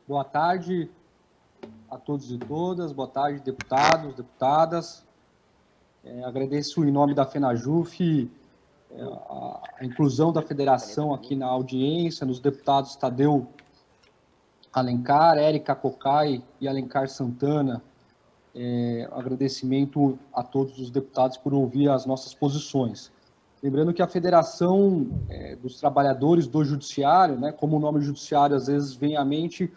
Boa tarde a todos e todas, boa tarde, deputados, deputadas. Agradeço em nome da FENAJUF a inclusão da federação aqui na audiência, nos deputados Tadeu Alencar, Érica Cocai e Alencar Santana. Agradecimento a todos os deputados por ouvir as nossas posições. Lembrando que a Federação dos Trabalhadores do Judiciário, né, como o nome judiciário às vezes vem à mente,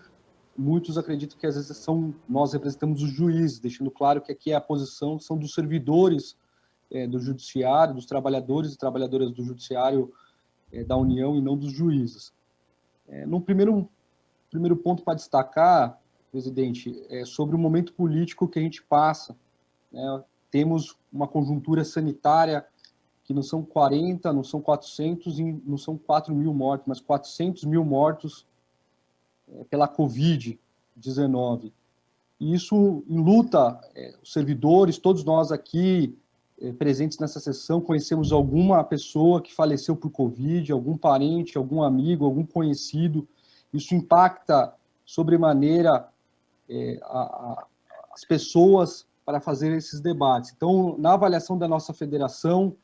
muitos acreditam que às vezes nós representamos os juízes, deixando claro que aqui a posição são dos servidores do Judiciário, dos trabalhadores e trabalhadoras do Judiciário da União e não dos juízes. No primeiro ponto para destacar, presidente, sobre o momento político que a gente passa. Né? Temos uma conjuntura sanitária que não são 40, não são 400, não são 4 mil mortos, mas 400 mil mortos pela Covid-19. E isso enluta os servidores, todos nós aqui presentes nessa sessão, conhecemos alguma pessoa que faleceu por Covid, algum parente, algum amigo, algum conhecido. Isso impacta sobremaneira as pessoas para fazer esses debates. Então, na avaliação da nossa federação,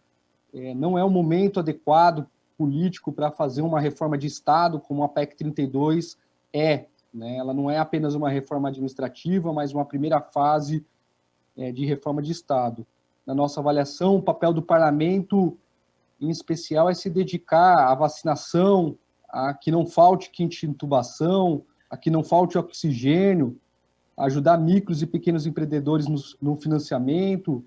não é o momento adequado político para fazer uma reforma de Estado, como a PEC 32 né? Ela não é apenas uma reforma administrativa, mas uma primeira fase de reforma de Estado. Na nossa avaliação, o papel do parlamento, em especial, é se dedicar à vacinação, a que não falte kit de intubação, a que não falte oxigênio, ajudar micros e pequenos empreendedores no financiamento,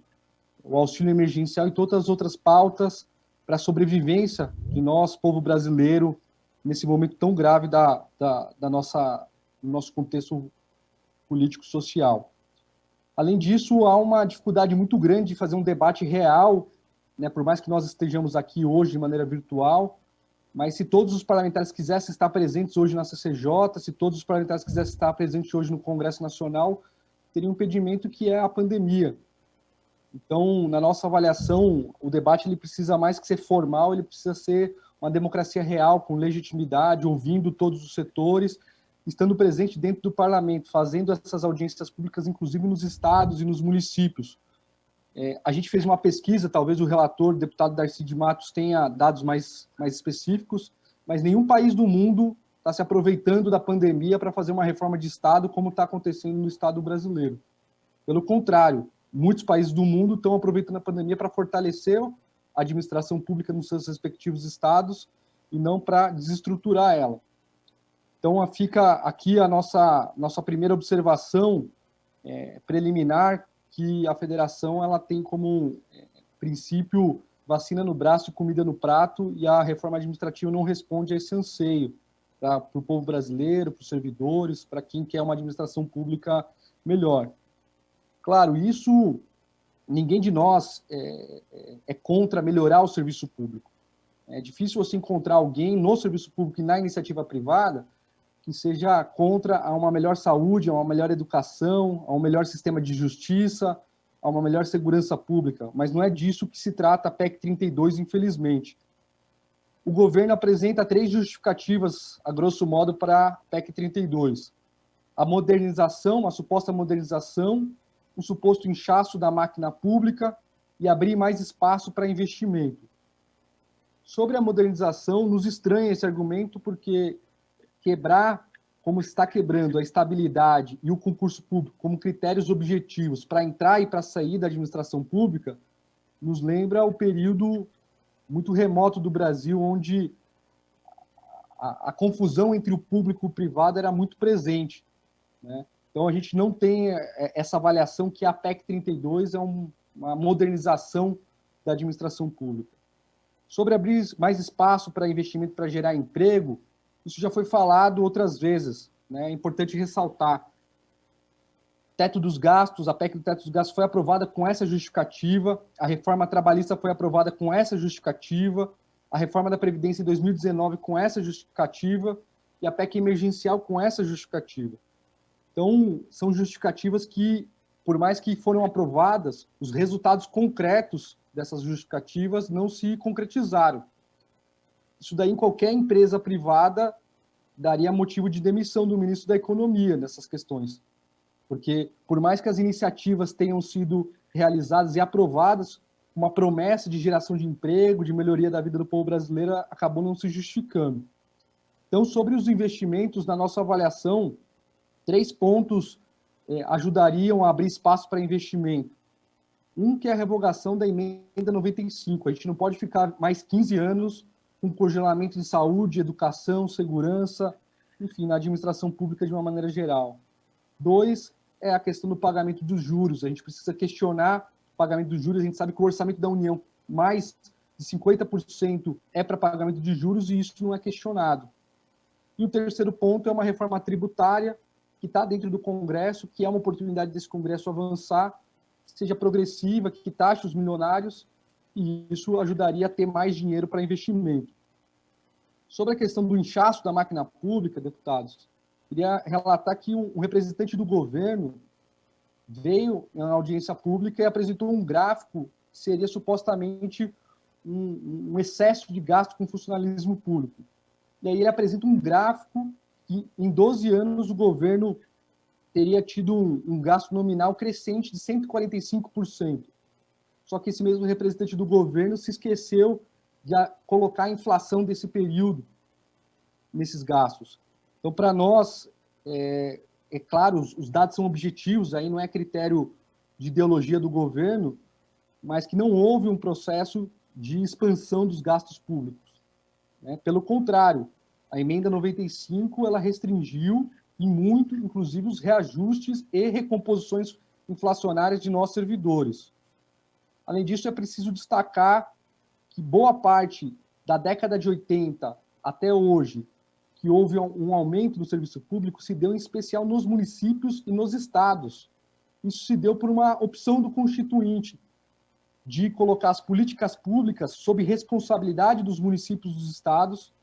o auxílio emergencial e todas as outras pautas para a sobrevivência de nós, povo brasileiro, nesse momento tão grave do nosso contexto político-social. Além disso, há uma dificuldade muito grande de fazer um debate real, né, por mais que nós estejamos aqui hoje de maneira virtual, mas se todos os parlamentares quisessem estar presentes hoje na CCJ, se todos os parlamentares quisessem estar presentes hoje no Congresso Nacional, teria um impedimento que é a pandemia. Então, na nossa avaliação, o debate ele precisa mais que ser formal, ele precisa ser uma democracia real, com legitimidade, ouvindo todos os setores, estando presente dentro do parlamento, fazendo essas audiências públicas, inclusive nos estados e nos municípios. A gente fez uma pesquisa, talvez o relator, o deputado Darcy de Matos, tenha dados mais específicos, mas nenhum país do mundo está se aproveitando da pandemia para fazer uma reforma de Estado como está acontecendo no Estado brasileiro. Pelo contrário, muitos países do mundo estão aproveitando a pandemia para fortalecer a administração pública nos seus respectivos estados e não para desestruturar ela. Então, fica aqui a nossa primeira observação preliminar, que a federação ela tem como princípio vacina no braço e comida no prato, e a reforma administrativa não responde a esse anseio para o povo brasileiro, para os servidores, para quem quer uma administração pública melhor. Claro, ninguém de nós é contra melhorar o serviço público. É difícil você encontrar alguém no serviço público e na iniciativa privada que seja contra a uma melhor saúde, a uma melhor educação, a um melhor sistema de justiça, a uma melhor segurança pública. Mas não é disso que se trata a PEC 32, infelizmente. O governo apresenta 3 justificativas, a grosso modo, para a PEC 32. A modernização, a suposta modernização, o suposto inchaço da máquina pública e abrir mais espaço para investimento. Sobre a modernização, nos estranha esse argumento, porque quebrar, como está quebrando, a estabilidade e o concurso público como critérios objetivos para entrar e para sair da administração pública, nos lembra o período muito remoto do Brasil, onde a confusão entre o público e o privado era muito presente, né? Então, a gente não tem essa avaliação que a PEC 32 é uma modernização da administração pública. Sobre abrir mais espaço para investimento para gerar emprego, isso já foi falado outras vezes, né? É importante ressaltar. Teto dos gastos, a PEC do teto dos gastos foi aprovada com essa justificativa, a reforma trabalhista foi aprovada com essa justificativa, a reforma da Previdência em 2019 com essa justificativa e a PEC emergencial com essa justificativa. Então, são justificativas que, por mais que foram aprovadas, os resultados concretos dessas justificativas não se concretizaram. Isso daí, em qualquer empresa privada, daria motivo de demissão do ministro da Economia nessas questões. Porque, por mais que as iniciativas tenham sido realizadas e aprovadas, uma promessa de geração de emprego, de melhoria da vida do povo brasileiro, acabou não se justificando. Então, sobre os investimentos, na nossa avaliação, 3 pontos ajudariam a abrir espaço para investimento. Um, que é a revogação da emenda 95. A gente não pode ficar mais 15 anos com congelamento de saúde, educação, segurança, enfim, na administração pública de uma maneira geral. 2, é a questão do pagamento dos juros. A gente precisa questionar o pagamento dos juros. A gente sabe que o orçamento da União, mais de 50% é para pagamento de juros, e isso não é questionado. E o terceiro ponto é uma reforma tributária que está dentro do Congresso, que é uma oportunidade desse Congresso avançar, que seja progressiva, que taxe os milionários, e isso ajudaria a ter mais dinheiro para investimento. Sobre a questão do inchaço da máquina pública, deputados, queria relatar que um representante do governo veio na audiência pública e apresentou um gráfico que seria supostamente um excesso de gasto com funcionalismo público. E aí ele apresenta um gráfico que, em 12 anos, o governo teria tido um gasto nominal crescente de 145%. Só que esse mesmo representante do governo se esqueceu de colocar a inflação desse período nesses gastos. Então, para nós, é claro, os dados são objetivos, aí não é critério de ideologia do governo, mas que não houve um processo de expansão dos gastos públicos. Pelo contrário, a emenda 95 ela restringiu e muito, inclusive, os reajustes e recomposições inflacionárias de nossos servidores. Além disso, é preciso destacar que boa parte da década de 80 até hoje, que houve um aumento do serviço público, se deu em especial nos municípios e nos estados. Isso se deu por uma opção do Constituinte, de colocar as políticas públicas sob responsabilidade dos municípios e dos estados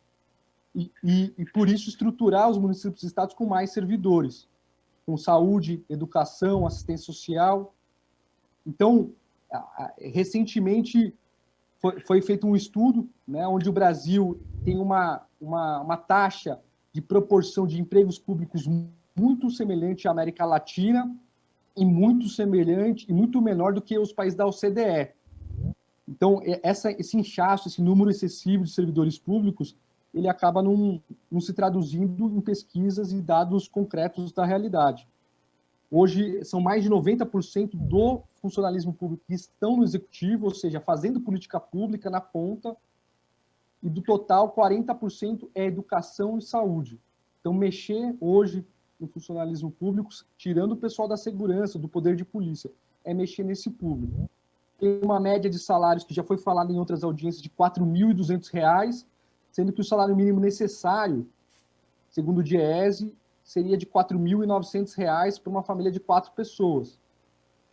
e por isso, estruturar os municípios e estados com mais servidores, com saúde, educação, assistência social. Então, recentemente foi feito um estudo, onde o Brasil tem uma taxa de proporção de empregos públicos muito semelhante à América Latina e muito semelhante e muito menor do que os países da OCDE. Então, esse inchaço, esse número excessivo de servidores públicos, ele acaba não se traduzindo em pesquisas e dados concretos da realidade. Hoje, são mais de 90% do funcionalismo público que estão no executivo, ou seja, fazendo política pública na ponta, e do total, 40% é educação e saúde. Então, mexer hoje no funcionalismo público, tirando o pessoal da segurança, do poder de polícia, é mexer nesse público. Tem uma média de salários que já foi falado em outras audiências de R$ 4.200, sendo que o salário mínimo necessário, segundo o DIEESE, seria de R$ 4.900 para uma família de 4 pessoas.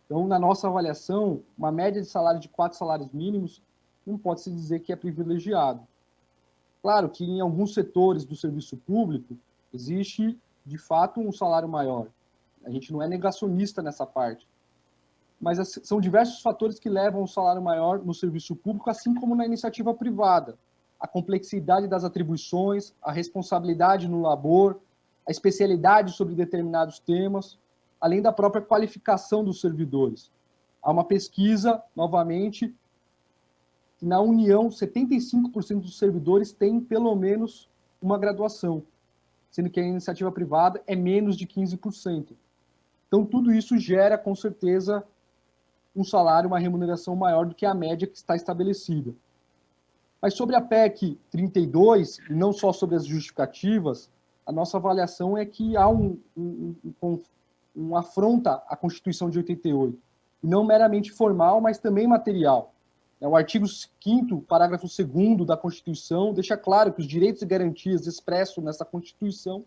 Então, na nossa avaliação, uma média de salário de 4 salários mínimos não pode se dizer que é privilegiado. Claro que em alguns setores do serviço público existe, de fato, um salário maior. A gente não é negacionista nessa parte. Mas são diversos fatores que levam ao salário maior no serviço público, assim como na iniciativa privada. A complexidade das atribuições, a responsabilidade no labor, a especialidade sobre determinados temas, além da própria qualificação dos servidores. Há uma pesquisa, novamente, que na União, 75% dos servidores têm pelo menos uma graduação, sendo que a iniciativa privada é menos de 15%. Então, tudo isso gera, com certeza, um salário, uma remuneração maior do que a média que está estabelecida. Mas sobre a PEC 32, e não só sobre as justificativas, a nossa avaliação é que há um afronta à Constituição de 88, e não meramente formal, mas também material. O artigo 5º, parágrafo 2º da Constituição, deixa claro que os direitos e garantias expressos nessa Constituição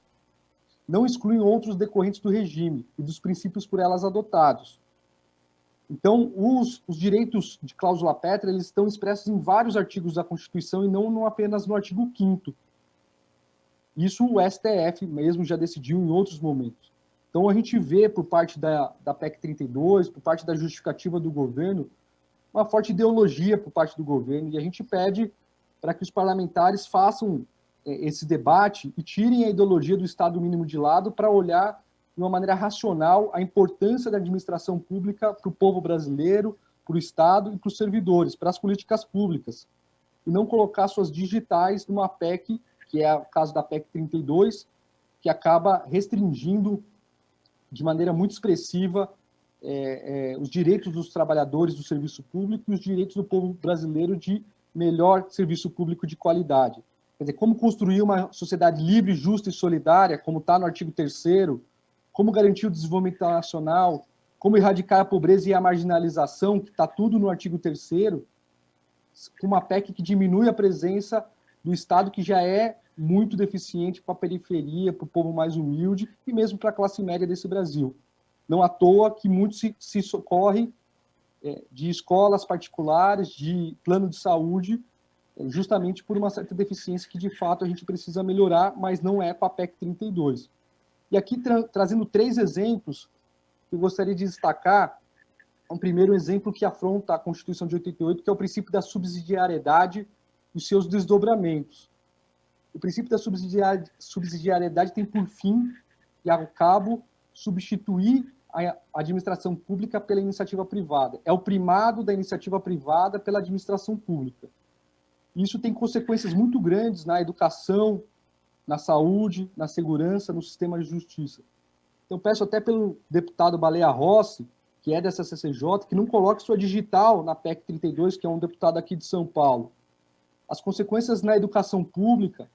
não excluem outros decorrentes do regime e dos princípios por elas adotados. Então, os direitos de cláusula pétrea, eles estão expressos em vários artigos da Constituição e não apenas no artigo 5º. Isso o STF mesmo já decidiu em outros momentos. Então, a gente vê, por parte da PEC 32, por parte da justificativa do governo, uma forte ideologia por parte do governo, e a gente pede para que os parlamentares façam esse debate e tirem a ideologia do Estado mínimo de lado para olhar de uma maneira racional a importância da administração pública para o povo brasileiro, para o Estado e para os servidores, para as políticas públicas. E não colocar suas digitais numa PEC, que é o caso da PEC 32, que acaba restringindo de maneira muito expressiva os direitos dos trabalhadores do serviço público e os direitos do povo brasileiro de melhor serviço público de qualidade. Quer dizer, como construir uma sociedade livre, justa e solidária, como está no artigo 3º, como garantir o desenvolvimento nacional, como erradicar a pobreza e a marginalização, que está tudo no artigo 3º, com uma PEC que diminui a presença do Estado, que já é muito deficiente para a periferia, para o povo mais humilde e mesmo para a classe média desse Brasil. Não à toa que muito se socorre de escolas particulares, de plano de saúde, justamente por uma certa deficiência que, de fato, a gente precisa melhorar, mas não é com a PEC 32. E aqui, trazendo 3 exemplos, eu gostaria de destacar um primeiro exemplo que afronta a Constituição de 88, que é o princípio da subsidiariedade e seus desdobramentos. O princípio da subsidiariedade tem por fim e ao cabo substituir a administração pública pela iniciativa privada. É o primado da iniciativa privada pela administração pública. Isso tem consequências muito grandes na educação, na saúde, na segurança, no sistema de justiça. Então, peço até pelo deputado Baleia Rossi, que é dessa CCJ, que não coloque sua digital na PEC 32, que é um deputado aqui de São Paulo. As consequências na educação pública,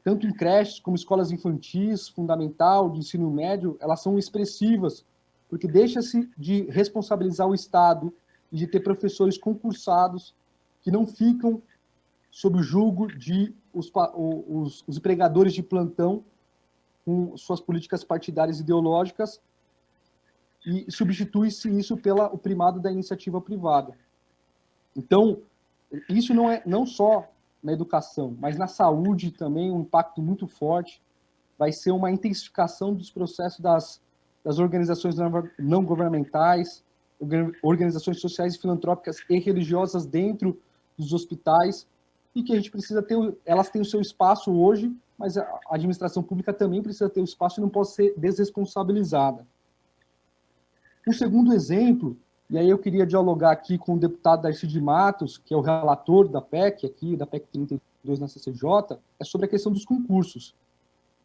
tanto em creches como escolas infantis, fundamental, de ensino médio, elas são expressivas, porque deixa-se de responsabilizar o Estado e de ter professores concursados que não ficam sob o julgo de os empregadores de plantão com suas políticas partidárias ideológicas, e substitui-se isso pelo primado da iniciativa privada. Então, isso não só na educação, mas na saúde também, um impacto muito forte, vai ser uma intensificação dos processos das organizações não governamentais, organizações sociais e filantrópicas e religiosas dentro dos hospitais, e que a gente precisa ter, elas têm o seu espaço hoje, mas a administração pública também precisa ter o espaço e não pode ser desresponsabilizada. Um segundo exemplo, e aí eu queria dialogar aqui com o deputado Darcy de Matos, que é o relator da PEC, aqui, da PEC 32 na CCJ, é sobre a questão dos concursos.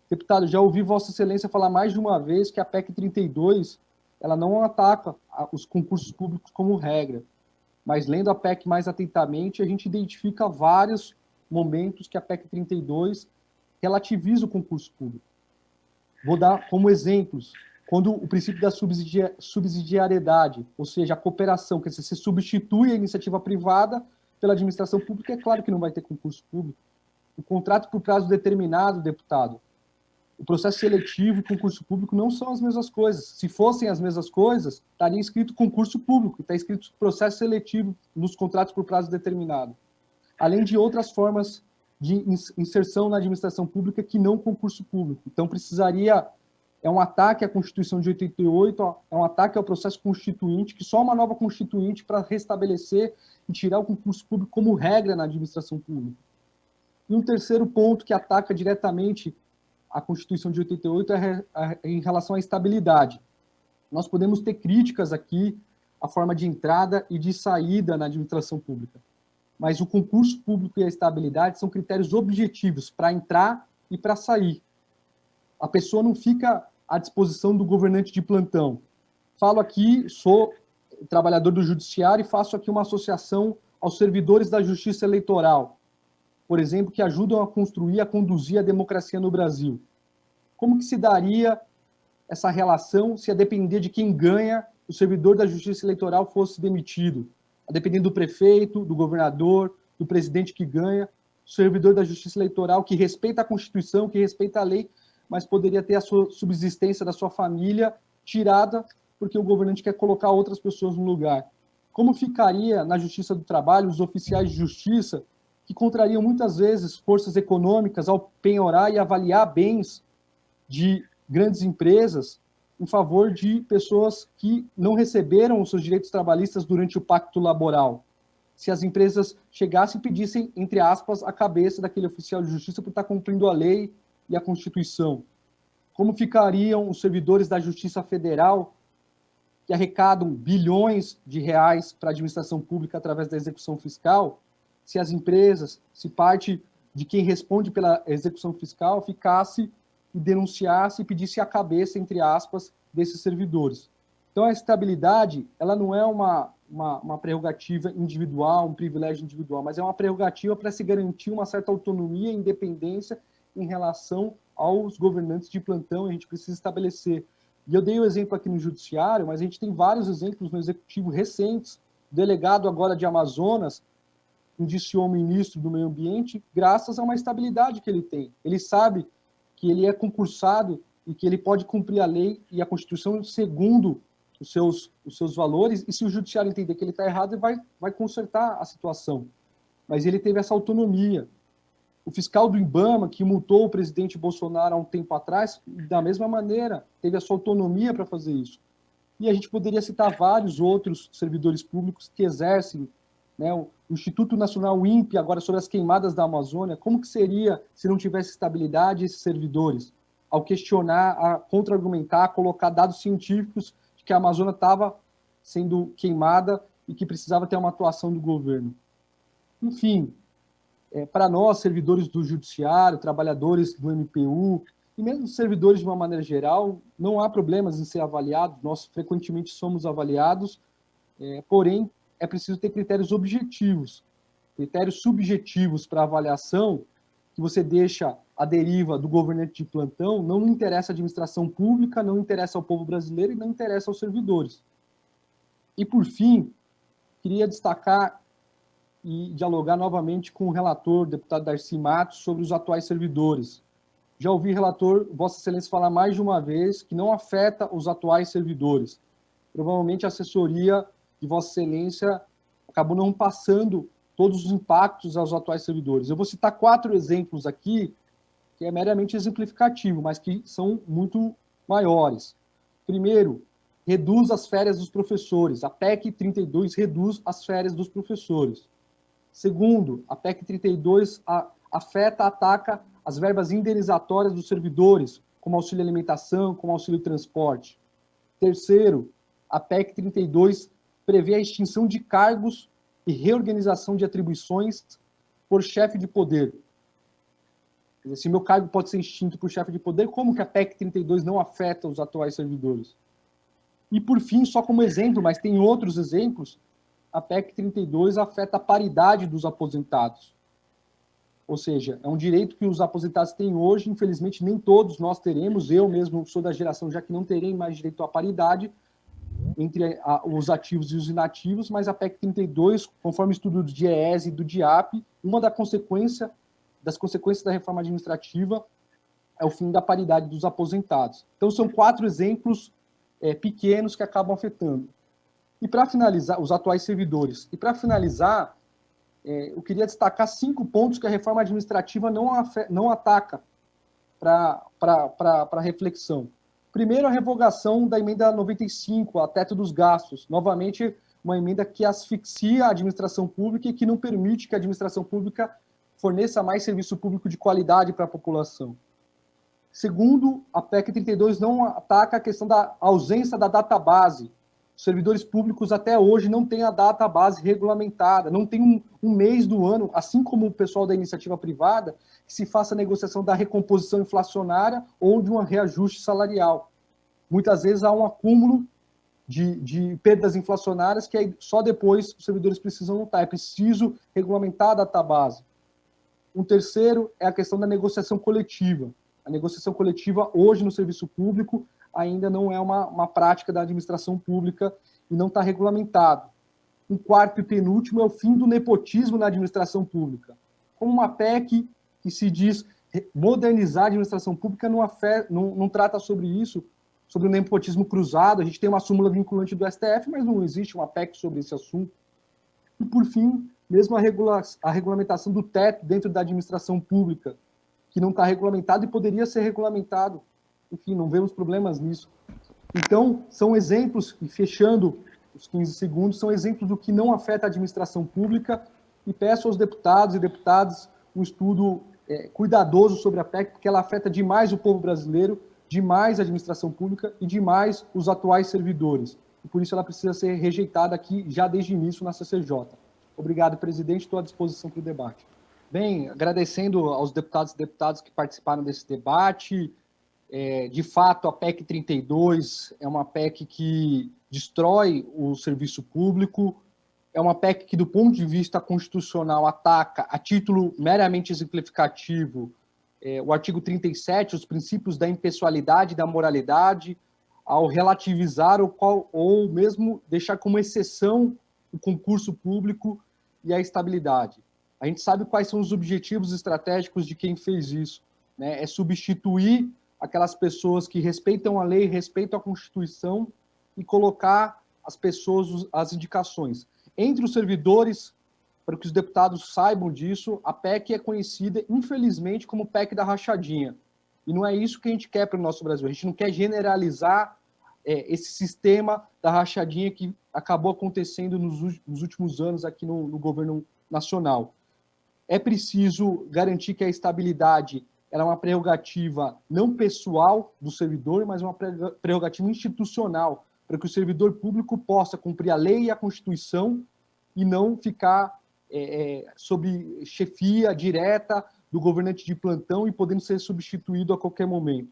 Deputado, já ouvi Vossa Excelência falar mais de uma vez que a PEC 32 ela não ataca os concursos públicos como regra, mas lendo a PEC mais atentamente, a gente identifica vários momentos que a PEC 32 relativiza o concurso público. Vou dar como exemplos, quando o princípio da subsidiariedade, ou seja, a cooperação, quer dizer, você substitui a iniciativa privada pela administração pública, é claro que não vai ter concurso público. O contrato por prazo determinado, deputado, o processo seletivo e concurso público não são as mesmas coisas. Se fossem as mesmas coisas, estaria escrito concurso público, está escrito processo seletivo nos contratos por prazo determinado. Além de outras formas de inserção na administração pública que não concurso público. Então, precisaria... É um ataque à Constituição de 88, é um ataque ao processo constituinte, que só uma nova constituinte para restabelecer e tirar o concurso público como regra na administração pública. E um terceiro ponto que ataca diretamente a Constituição de 88 é em relação à estabilidade. Nós podemos ter críticas aqui à forma de entrada e de saída na administração pública, mas o concurso público e a estabilidade são critérios objetivos para entrar e para sair. A pessoa não fica à disposição do governante de plantão. Falo aqui, sou trabalhador do judiciário e faço aqui uma associação aos servidores da justiça eleitoral, por exemplo, que ajudam a construir, a conduzir a democracia no Brasil. Como que se daria essa relação se a depender de quem ganha, o servidor da justiça eleitoral fosse demitido? A depender do prefeito, do governador, do presidente que ganha, o servidor da justiça eleitoral que respeita a Constituição, que respeita a lei, mas poderia ter a sua subsistência da sua família tirada porque o governante quer colocar outras pessoas no lugar. Como ficaria na Justiça do Trabalho os oficiais de justiça que contrariam muitas vezes forças econômicas ao penhorar e avaliar bens de grandes empresas em favor de pessoas que não receberam os seus direitos trabalhistas durante o pacto laboral? se as empresas chegassem e pedissem, entre aspas, a cabeça daquele oficial de justiça por estar cumprindo a lei e a Constituição? Como ficariam os servidores da Justiça Federal que arrecadam bilhões de reais para a administração pública através da execução fiscal, se as empresas, se parte de quem responde pela execução fiscal ficasse e denunciasse e pedisse a cabeça, entre aspas, desses servidores? Então, a estabilidade, ela não é uma prerrogativa individual, um privilégio individual, mas é uma prerrogativa para se garantir uma certa autonomia e independência em relação aos governantes de plantão. A gente precisa estabelecer. E eu dei o exemplo aqui no Judiciário, mas a gente tem vários exemplos no Executivo recentes. O delegado agora de Amazonas indiciou o ministro do Meio Ambiente graças a uma estabilidade que ele tem. Ele sabe que ele é concursado e que ele pode cumprir a lei e a Constituição segundo os seus valores, e se o Judiciário entender que ele está errado, ele vai consertar a situação. Mas ele teve essa autonomia. O fiscal do IBAMA, que multou o presidente Bolsonaro há um tempo atrás, da mesma maneira, teve a sua autonomia para fazer isso. E a gente poderia citar vários outros servidores públicos que exercem, né, o Instituto Nacional, o INPE, agora sobre as queimadas da Amazônia. Como que seria se não tivesse estabilidade esses servidores? Ao questionar, a contra-argumentar, colocar dados científicos de que a Amazônia estava sendo queimada e que precisava ter uma atuação do governo. Enfim, para nós, servidores do Judiciário, trabalhadores do MPU, e mesmo servidores de uma maneira geral, não há problemas em ser avaliados, nós frequentemente somos avaliados, porém, é preciso ter critérios objetivos, critérios subjetivos para avaliação, que você deixa a deriva do governante de plantão, não interessa à administração pública, não interessa ao povo brasileiro e não interessa aos servidores. E, por fim, queria destacar e dialogar novamente com o relator, o deputado Darcy Matos, sobre os atuais servidores. Já ouvi, relator, Vossa Excelência falar mais de uma vez que não afeta os atuais servidores. Provavelmente a assessoria de Vossa Excelência acabou não passando todos os impactos aos atuais servidores. Eu vou citar 4 exemplos aqui, que é meramente exemplificativo, mas que são muito maiores. Primeiro, reduz as férias dos professores. A PEC 32 reduz as férias dos professores. Segundo, a PEC 32 ataca as verbas indenizatórias dos servidores, como auxílio alimentação, como auxílio transporte. Terceiro, a PEC 32 prevê a extinção de cargos e reorganização de atribuições por chefe de poder. Quer dizer, se meu cargo pode ser extinto por chefe de poder, como que a PEC 32 não afeta os atuais servidores? E, por fim, só como exemplo, mas tem outros exemplos, a PEC 32 afeta a paridade dos aposentados. Ou seja, é um direito que os aposentados têm hoje, infelizmente nem todos nós teremos, eu mesmo sou da geração já que não terei mais direito à paridade entre os ativos e os inativos, mas a PEC 32, conforme estudo do DIEESE e do DIAP, uma das consequências da reforma administrativa é o fim da paridade dos aposentados. Então, são 4 exemplos pequenos que acabam afetando. E para finalizar, os atuais servidores. E para finalizar, eu queria destacar 5 pontos que a reforma administrativa não ataca para reflexão. Primeiro, a revogação da emenda 95, a teto dos gastos. Novamente, uma emenda que asfixia a administração pública e que não permite que a administração pública forneça mais serviço público de qualidade para a população. Segundo, a PEC 32 não ataca a questão da ausência da database. Os servidores públicos até hoje não têm a database regulamentada, não tem um mês do ano, assim como o pessoal da iniciativa privada, que se faça a negociação da recomposição inflacionária ou de um reajuste salarial. Muitas vezes há um acúmulo de perdas inflacionárias que aí só depois os servidores precisam notar. É preciso regulamentar a database. Um terceiro é a questão da negociação coletiva. A negociação coletiva hoje no serviço público ainda não é uma prática da administração pública e não está regulamentado. Um quarto e penúltimo é o fim do nepotismo na administração pública. Como uma PEC que se diz modernizar a administração pública não trata sobre isso, sobre o nepotismo cruzado. A gente tem uma súmula vinculante do STF, mas não existe uma PEC sobre esse assunto. E, por fim, mesmo a regulamentação do teto dentro da administração pública, que não está regulamentado e poderia ser regulamentado. Enfim, não vemos problemas nisso. Então, são exemplos, e fechando os 15 segundos, são exemplos do que não afeta a administração pública, e peço aos deputados e deputadas um estudo cuidadoso sobre a PEC, porque ela afeta demais o povo brasileiro, demais a administração pública e demais os atuais servidores. E por isso ela precisa ser rejeitada aqui já desde o início na CCJ. Obrigado, presidente, estou à disposição para o debate. Bem, agradecendo aos deputados e deputadas que participaram desse debate. De fato, a PEC 32 é uma PEC que destrói o serviço público, é uma PEC que, do ponto de vista constitucional, ataca, a título meramente exemplificativo, o artigo 37, os princípios da impessoalidade e da moralidade, ao relativizar ou mesmo deixar como exceção o concurso público e a estabilidade. A gente sabe quais são os objetivos estratégicos de quem fez isso, né? É substituir aquelas pessoas que respeitam a lei, respeitam a Constituição e colocar as pessoas, as indicações. Entre os servidores, para que os deputados saibam disso, a PEC é conhecida, infelizmente, como PEC da rachadinha. E não é isso que a gente quer para o nosso Brasil. A gente não quer generalizar esse sistema da rachadinha que acabou acontecendo nos últimos anos aqui no governo nacional. É preciso garantir que a estabilidade ela é uma prerrogativa não pessoal do servidor, mas uma prerrogativa institucional, para que o servidor público possa cumprir a lei e a Constituição e não ficar sob chefia direta do governante de plantão e podendo ser substituído a qualquer momento.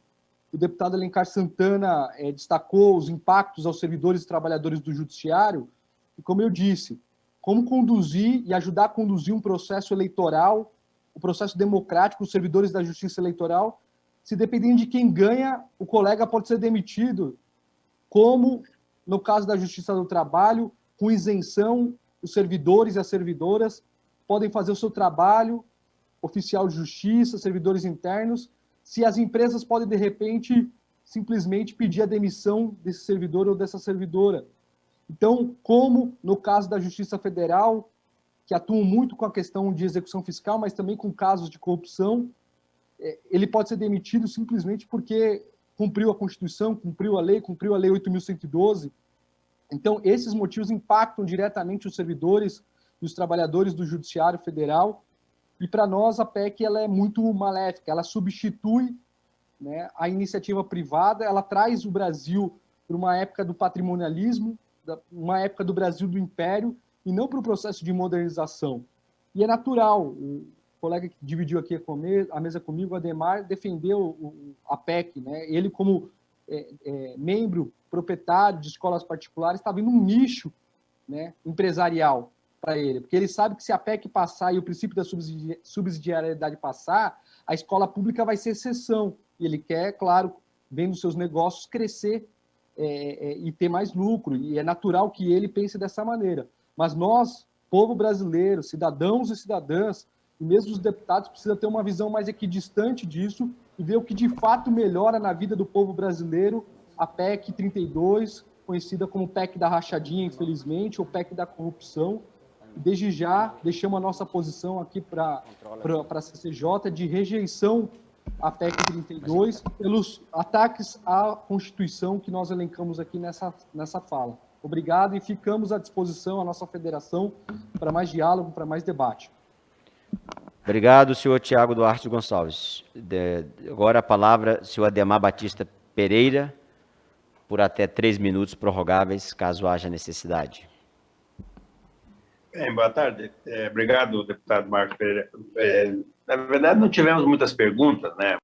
O deputado Alencar Santana destacou os impactos aos servidores e trabalhadores do judiciário, e como eu disse, como conduzir e ajudar a conduzir um processo eleitoral, o processo democrático, os servidores da justiça eleitoral, se dependendo de quem ganha, o colega pode ser demitido, como no caso da Justiça do Trabalho, com isenção, os servidores e as servidoras podem fazer o seu trabalho, oficial de justiça, servidores internos, se as empresas podem, de repente, simplesmente pedir a demissão desse servidor ou dessa servidora. Então, como no caso da Justiça Federal, que atuam muito com a questão de execução fiscal, mas também com casos de corrupção, ele pode ser demitido simplesmente porque cumpriu a Constituição, cumpriu a lei 8.112. Então, esses motivos impactam diretamente os servidores e os trabalhadores do Judiciário Federal, e para nós a PEC ela é muito maléfica, ela substitui, né, a iniciativa privada, ela traz o Brasil para uma época do patrimonialismo, uma época do Brasil do Império, e não para o processo de modernização. E é natural, o colega que dividiu aqui a mesa comigo, o Ademar, defendeu a PEC, né? Ele, como membro proprietário de escolas particulares, está vendo um nicho, né, empresarial para ele, porque ele sabe que se a PEC passar e o princípio da subsidiariedade passar, a escola pública vai ser exceção, e ele quer, claro, vendo seus negócios crescer e ter mais lucro, e é natural que ele pense dessa maneira. Mas nós, povo brasileiro, cidadãos e cidadãs, e mesmo os deputados, precisam ter uma visão mais equidistante disso e ver o que de fato melhora na vida do povo brasileiro, a PEC 32, conhecida como PEC da rachadinha, infelizmente, ou PEC da corrupção. E desde já, deixamos a nossa posição aqui para a CCJ de rejeição à PEC 32 pelos ataques à Constituição que nós elencamos aqui nessa fala. Obrigado e ficamos à disposição, a nossa federação, para mais diálogo, para mais debate. Obrigado, senhor Tiago Duarte Gonçalves. Agora a palavra, senhor Ademar Batista Pereira, por até 3 minutos prorrogáveis, caso haja necessidade. Boa tarde. Obrigado, deputado Marcos Pereira. Na verdade, não tivemos muitas perguntas, né?